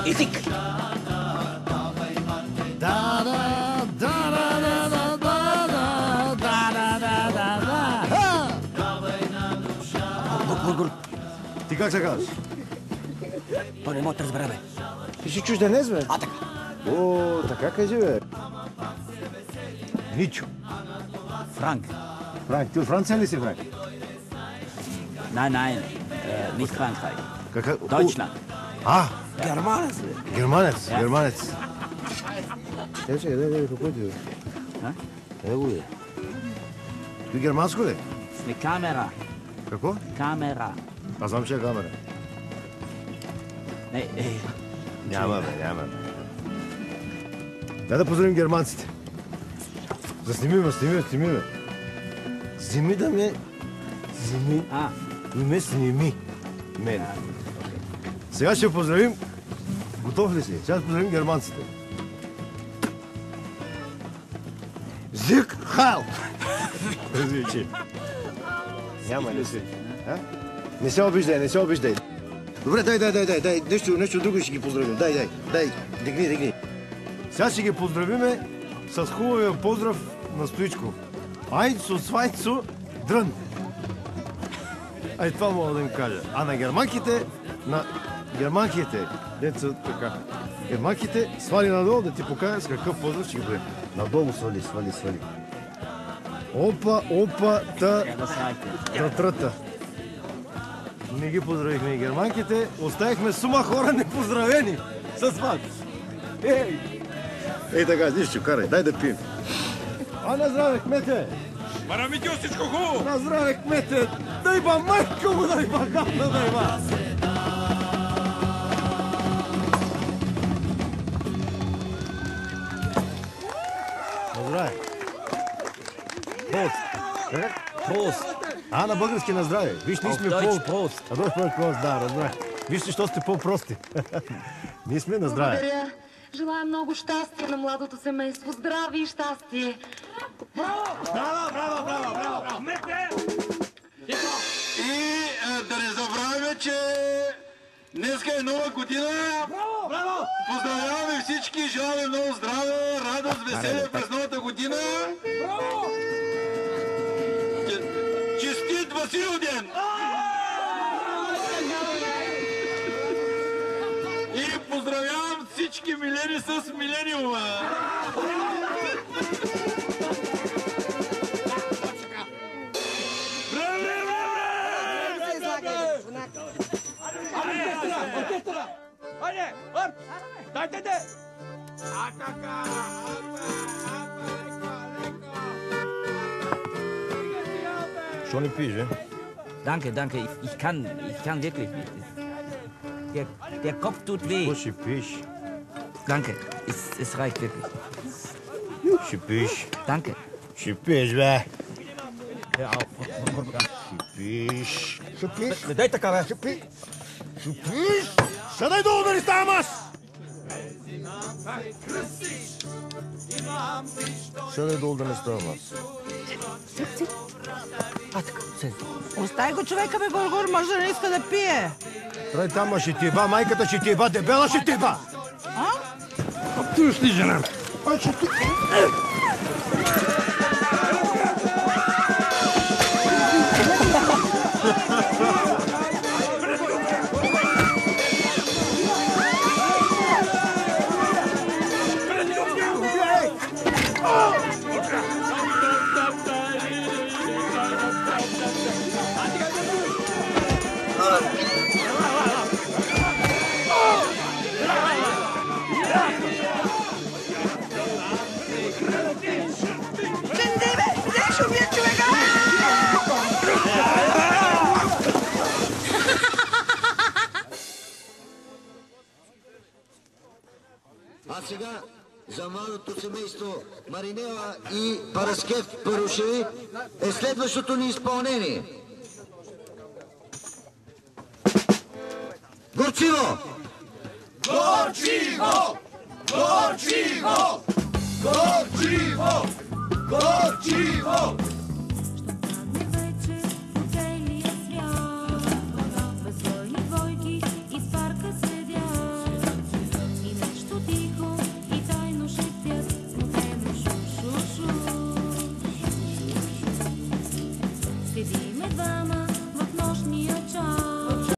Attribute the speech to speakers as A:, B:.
A: Език. Гур.
B: Ти как се казваш?
A: То не мога да разбера, бе.
B: Ти си чужденец, бе?
A: А, така.
B: О, така кажи, бе. Ничо.
A: Франк.
B: Франк, ти от Франция ли си, Франк?
A: Nein, nicht Frankreich. Deutschland.
B: Германец, бе. Германец. Дай, какво ти, бе? Ево, бе. Ти германско ли?
A: С камера.
B: Какво?
A: Камера.
B: Аз знам, че е камера.
A: Не,
B: Няма. Дай да поздравим германците. Засними ме. Зими да ме... И ме сними. Мен. Сега ще поздравим... Готов ли си? Сега ще поздравим германците. Зиг Хайл! Различи. Няма ли си? Не се обиждай. Добре, дай. Нещо друго ще ги поздравим. Дай. Дигни. Сега ще ги поздравиме с хубавия поздрав на Стоичко. Айцо, свайцо, дрън. Ай, това мога да им кажа. А на германките, деца така. Германките, свали надолу да ти покажа с какъв поздрав ще ги бъде. Надолу свали. Опа, трата. Не ги поздравихме и германките, оставихме сума хора непоздравени с вас. Ей така, нищо, карай, дай да пием. А на здраве, кмете!
C: Марамитио, всичко хубаво!
B: На здраве, кмете! Дай ба, майко му, дай ба, гадна, дай ба! На здраве! Прост! А, на български на здраве. Виж, ние сме
A: прост.
B: А Дойч прост, да, разбрах. Вижте, що сте по-прости. Ние сме на здраве.
D: Благодаря. Желая много щастие на младото семейство. Здраве и щастие.
C: Браво!
E: И да не забравяме, че днеска е нова година.
C: Браво!
E: Поздравяваме всички, желаваме много здраве, радост, веселие през новата година.
C: Браво!
E: Честит Василден! И поздравявам всички милени с милениума!
C: Айде! Дайте!
B: Що не пиеш,
A: Danke. Ich kann wirklich nicht. Der Kopf tut weh.
B: Какво ще пиеш?
A: Danke. Es reicht wirklich.
B: Ще пиеш.
A: Danke.
B: Ще пиеш, бе.
A: Hör auf.
B: Ще пиеш.
A: Не дай така, бе.
B: Ще пиеш. Ще дай долу да не ставам аз! Ще дай долу да не ставам аз.
F: Остави го човека, бе, Горгор, може да не иска да пие.
B: Трай там, ще ти еба, майката ще ти еба, дебела ще ти еба! Ти ще жена. Ще ти...
G: А сега за младото семейство Маринела и Параскев Парушеви е следващото ни изпълнение. Горчиво!
E: Горчиво! Горчиво! Горчиво! Горчиво!
H: Седиме два